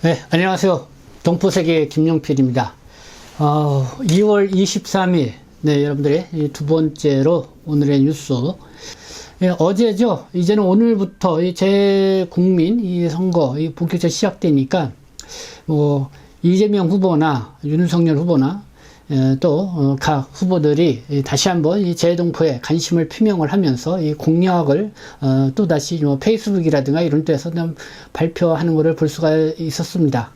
네, 안녕하세요. 동포세계 김용필입니다. 2월 23일, 네, 여러분들의 두 번째로 오늘의 뉴스. 네, 어제죠. 이제는 오늘부터 재국민 선거 본격적으로 시작되니까, 이재명 후보나 윤석열 후보나 또 각 후보들이 다시 한번 이 재동포에 관심을 표명을 하면서 이 공약을 또 다시 페이스북이라든가 이런 데서 발표하는 것을 볼 수가 있었습니다.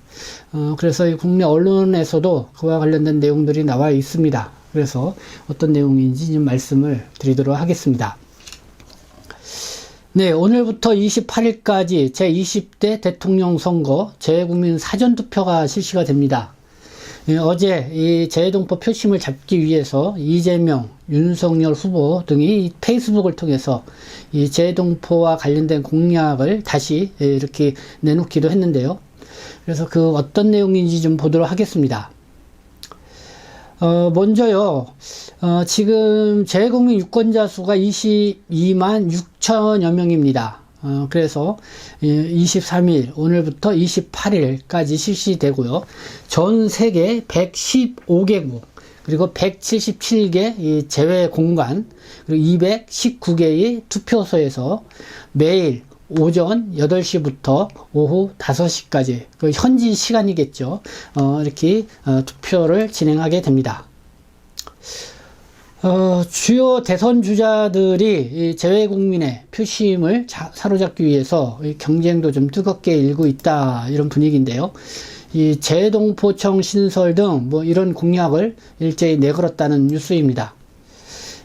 그래서 이 국내 언론에서도 그와 관련된 내용들이 나와 있습니다. 그래서 어떤 내용인지 좀 말씀을 드리도록 하겠습니다. 네, 오늘부터 28일까지 제20대 대통령 선거 재국민 사전투표가 실시가 됩니다. 어제 이 재동포 표심을 잡기 위해서 이재명, 윤석열 후보 등이 페이스북을 통해서 이 재동포와 관련된 공약을 다시 이렇게 내놓기도 했는데요. 그래서 그 어떤 내용인지 좀 보도록 하겠습니다. 먼저요, 지금 재국민 유권자 수가 22만 6천여 명입니다. 그래서 23일 오늘부터 28일까지 실시되고요. 전 세계 115개국 그리고 177개 이 제외 공간 그리고 219개의 투표소에서 매일 오전 8시부터 오후 5시까지 그 현지 시간이겠죠. 이렇게 투표를 진행하게 됩니다. 주요 대선 주자들이 재외국민의 표심을 사로잡기 위해서 경쟁도 좀 뜨겁게 일고 있다, 이런 분위기인데요. 이 재동포청 신설 등 이런 공약을 일제히 내걸었다는 뉴스입니다.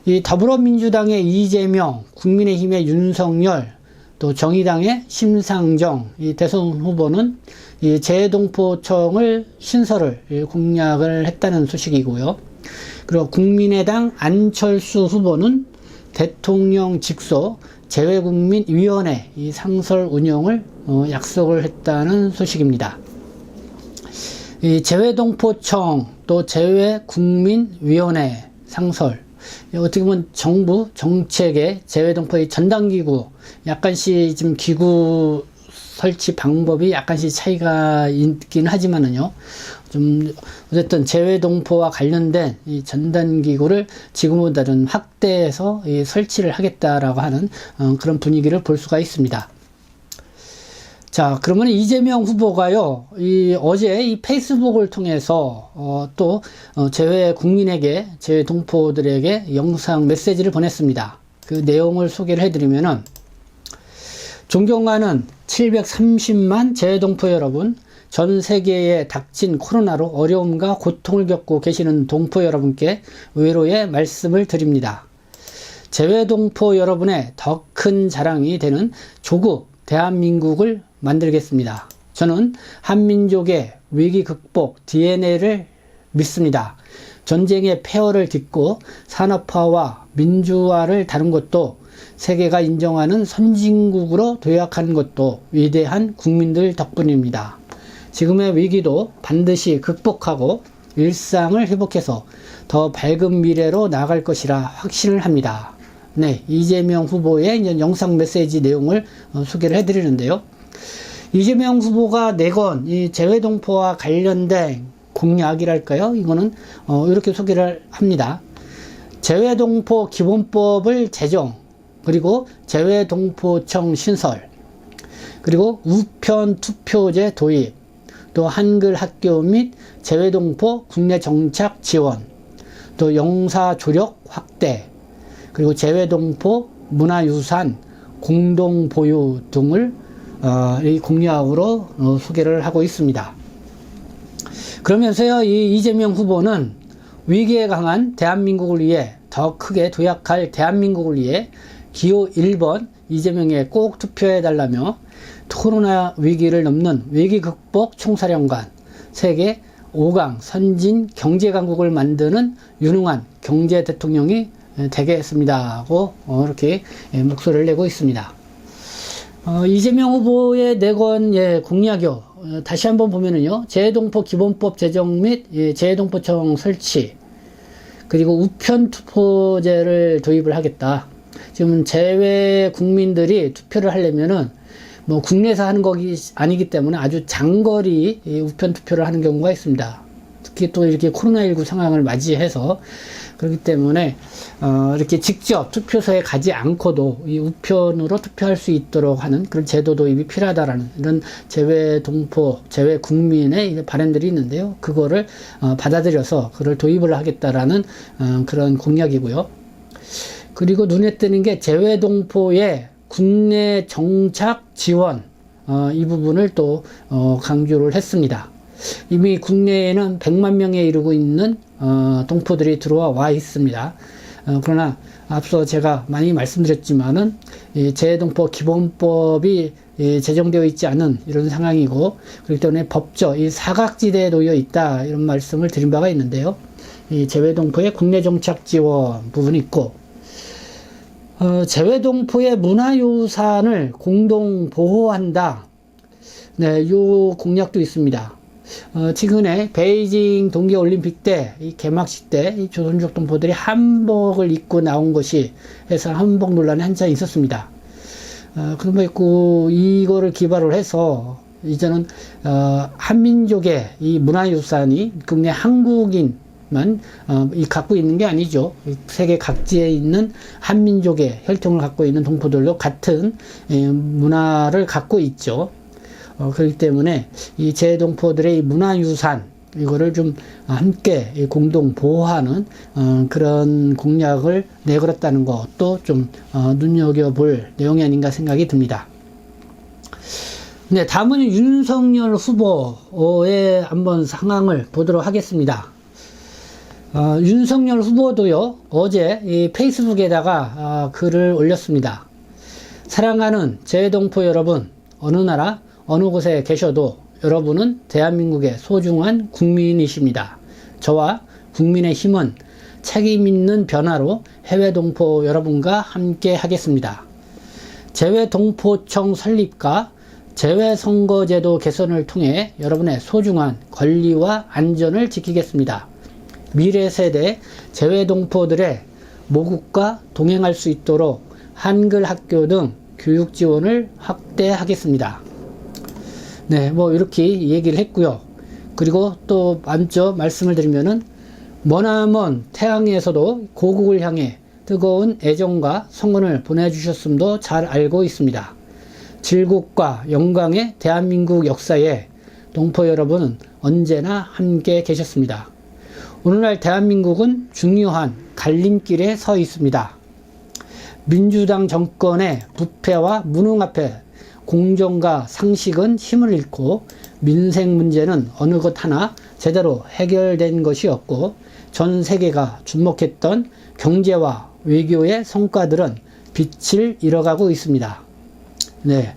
이 더불어민주당의 이재명, 국민의힘의 윤석열, 또 정의당의 심상정 이 대선 후보는 이 재동포청을 신설을 공약을 했다는 소식이고요. 그리고 국민의당 안철수 후보는 대통령 직속 재외국민위원회 이 상설 운영을 약속을 했다는 소식입니다. 이 재외동포청 또 재외국민위원회 상설, 어떻게 보면 정부 정책의 재외동포의 전담기구, 약간씩 좀 기구 설치 방법이 약간씩 차이가 있긴 하지만은요, 좀 어쨌든 재외동포와 관련된 이 전담기구를 지금보다 좀 확대해서 설치를 하겠다라고 하는 그런 분위기를 볼 수가 있습니다. 자, 그러면 이재명 후보가요, 어제 이 페이스북을 통해서 또 재외 국민에게, 재외 동포들에게 영상 메시지를 보냈습니다. 그 내용을 소개를 해드리면은, 존경하는 730만 재외동포 여러분, 전 세계에 닥친 코로나로 어려움과 고통을 겪고 계시는 동포 여러분께 위로의 말씀을 드립니다. 재외동포 여러분의 더 큰 자랑이 되는 조국 대한민국을 만들겠습니다. 저는 한민족의 위기 극복 DNA를 믿습니다. 전쟁의 폐허를 딛고 산업화와 민주화를 다룬 것도, 세계가 인정하는 선진국으로 도약하는 것도 위대한 국민들 덕분입니다. 지금의 위기도 반드시 극복하고 일상을 회복해서 더 밝은 미래로 나아갈 것이라 확신을 합니다. 네, 이재명 후보의 영상 메시지 내용을 소개를 해드리는데요. 이재명 후보가 내건 이 재외동포와 관련된 공약이랄까요? 이거는 이렇게 소개를 합니다. 재외동포 기본법을 제정, 그리고 재외동포청 신설, 그리고 우편 투표제 도입, 또 한글 학교 및 재외동포 국내 정착 지원, 또 영사 조력 확대, 그리고 재외동포 문화유산 공동 보유 등을 이 공약으로 소개를 하고 있습니다. 그러면서요, 이 이재명 후보는 위기에 강한 대한민국을 위해, 더 크게 도약할 대한민국을 위해 기호 1번 이재명에 꼭 투표해달라며 코로나 위기를 넘는 위기 극복 총사령관, 세계 5강 선진 경제강국을 만드는 유능한 경제 대통령이 되겠습니다 하고 이렇게 목소리를 내고 있습니다. 이재명 후보의 내건 공약이요, 다시 한번 보면은요, 재외동포 기본법 제정 및 재외동포청 설치, 그리고 우편 투표제를 도입을 하겠다. 지금 재외 국민들이 투표를 하려면은 뭐 국내에서 하는 것이 아니기 때문에 아주 장거리 우편 투표를 하는 경우가 있습니다. 특히 또 이렇게 코로나19 상황을 맞이해서 그렇기 때문에 이렇게 직접 투표소에 가지 않고도 이 우편으로 투표할 수 있도록 하는 그런 제도 도입이 필요하다라는 이런 재외 동포, 재외 국민의 바람들이 있는데요. 그거를 받아들여서 그걸 도입을 하겠다라는 그런 공약이고요. 그리고 눈에 띄는 게 재외 동포의 국내 정착 지원 이 부분을 또 강조를 했습니다. 이미 국내에는 100만 명에 이르고 있는 동포들이 들어와 있습니다. 그러나 앞서 제가 많이 말씀드렸지만은 재외동포 기본법이 제정되어 있지 않은 이런 상황이고 그렇기 때문에 법적 이 사각지대에 놓여 있다 이런 말씀을 드린 바가 있는데요. 이 재외동포의 국내 정착 지원 부분이 있고 재외동포의 문화유산을 공동 보호한다. 네, 요 공약도 있습니다. 최근에 베이징 동계올림픽 때, 이 개막식 때, 이 조선족 동포들이 한복을 입고 나온 것이 해서 한복 논란이 한참 있었습니다. 그런 거 있고, 이거를 기반으로 해서, 이제는, 한민족의 이 문화유산이 국내 한국인만, 갖고 있는 게 아니죠. 세계 각지에 있는 한민족의 혈통을 갖고 있는 동포들도 같은 문화를 갖고 있죠. 그렇기 때문에 이 재외동포들의 문화유산 이거를 좀 함께 공동 보호하는 그런 공약을 내걸었다는 것도 좀 눈여겨볼 내용이 아닌가 생각이 듭니다. 네, 다음은 윤석열 후보의 한번 상황을 보도록 하겠습니다. 윤석열 후보도요 어제 이 페이스북에다가 글을 올렸습니다. 사랑하는 재외동포 여러분, 어느 나라 어느 곳에 계셔도 여러분은 대한민국의 소중한 국민이십니다. 저와 국민의힘은 책임있는 변화로 해외동포 여러분과 함께 하겠습니다. 재외동포청 설립과 재외선거제도 개선을 통해 여러분의 소중한 권리와 안전을 지키겠습니다. 미래 세대 재외동포들의 모국과 동행할 수 있도록 한글 학교 등 교육 지원을 확대하겠습니다. 네, 뭐 이렇게 얘기를 했고요. 그리고 또 먼저 말씀을 드리면은 머나먼 태양에서도 고국을 향해 뜨거운 애정과 성원을 보내주셨음도 잘 알고 있습니다. 질국과 영광의 대한민국 역사에 동포 여러분은 언제나 함께 계셨습니다. 오늘날 대한민국은 중요한 갈림길에 서 있습니다. 민주당 정권의 부패와 무능 앞에 공정과 상식은 힘을 잃고 민생 문제는 어느 것 하나 제대로 해결된 것이 없고 전 세계가 주목했던 경제와 외교의 성과들은 빛을 잃어가고 있습니다. 네.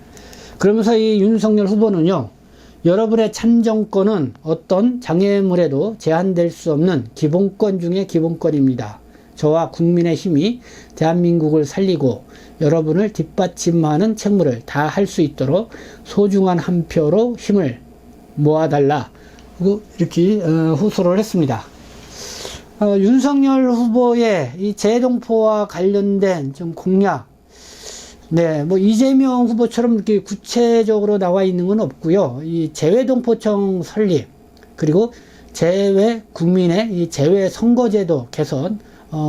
그러면서 이 윤석열 후보는요, 여러분의 참정권은 어떤 장애물에도 제한될 수 없는 기본권 중의 기본권입니다. 저와 국민의 힘이 대한민국을 살리고 여러분을 뒷받침하는 책무를 다 할 수 있도록 소중한 한 표로 힘을 모아달라. 이렇게 호소를 했습니다. 윤석열 후보의 이 재외동포와 관련된 좀 공약, 네, 뭐 이재명 후보처럼 이렇게 구체적으로 나와 있는 건 없고요. 이 재외동포청 설립, 그리고 재외 국민의 이 재외 선거제도 개선,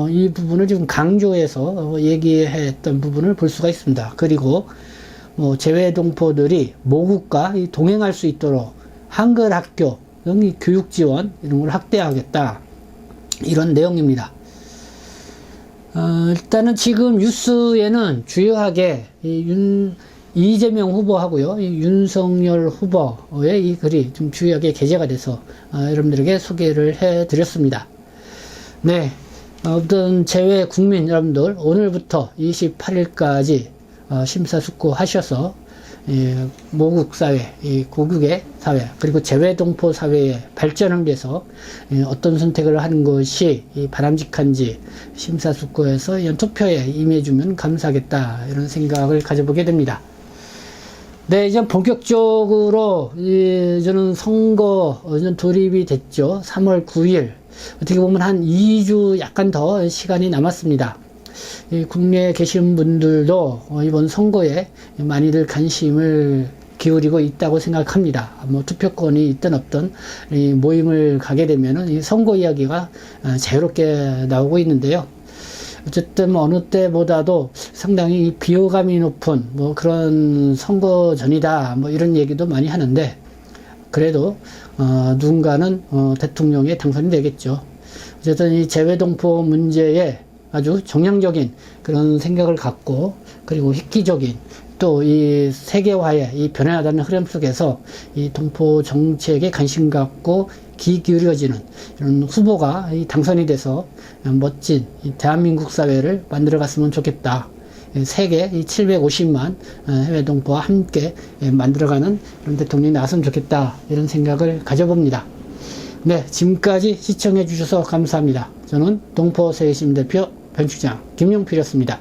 이 부분을 지금 강조해서 얘기했던 부분을 볼 수가 있습니다. 그리고 뭐 재외동포들이 모국과 동행할 수 있도록 한글 학교 등 교육 지원 이런 걸 확대하겠다, 이런 내용입니다. 일단은 지금 뉴스에는 주요하게 이재명 후보하고요, 윤석열 후보의 이 글이 좀 주요하게 게재가 돼서 여러분들에게 소개를 해드렸습니다. 네. 어떤 재외 국민 여러분들 오늘부터 28일까지 심사숙고하셔서 모국 사회, 고국의 사회, 그리고 재외동포 사회의 발전을 위해서 어떤 선택을 하는 것이 바람직한지 심사숙고해서 이런 투표에 임해주면 감사하겠다, 이런 생각을 가져보게 됩니다. 네, 이제 본격적으로 저는 선거 돌입이 됐죠. 3월 9일. 어떻게 보면 한 2주 약간 더 시간이 남았습니다. 이 국내에 계신 분들도 이번 선거에 많이들 관심을 기울이고 있다고 생각합니다. 뭐 투표권이 있든 없든 이 모임을 가게 되면은 이 선거 이야기가 자유롭게 나오고 있는데요. 어쨌든 어느 때보다도 상당히 비호감이 높은 뭐 그런 선거 전이다 뭐 이런 얘기도 많이 하는데, 그래도 누군가는 대통령에 당선이 되겠죠. 어쨌든 이 재외동포 문제에 아주 정량적인 그런 생각을 갖고, 그리고 획기적인 또 이 세계화의 이 변화하다는 흐름 속에서 이 동포 정책에 관심 갖고 귀 기울여지는 이런 후보가 당선이 돼서 멋진 이 대한민국 사회를 만들어 갔으면 좋겠다. 세계 750만 해외 동포와 함께 만들어가는 그런 대통령이 나왔으면 좋겠다. 이런 생각을 가져봅니다. 네, 지금까지 시청해 주셔서 감사합니다. 저는 동포 세계시민 대표 변축장 김용필이었습니다.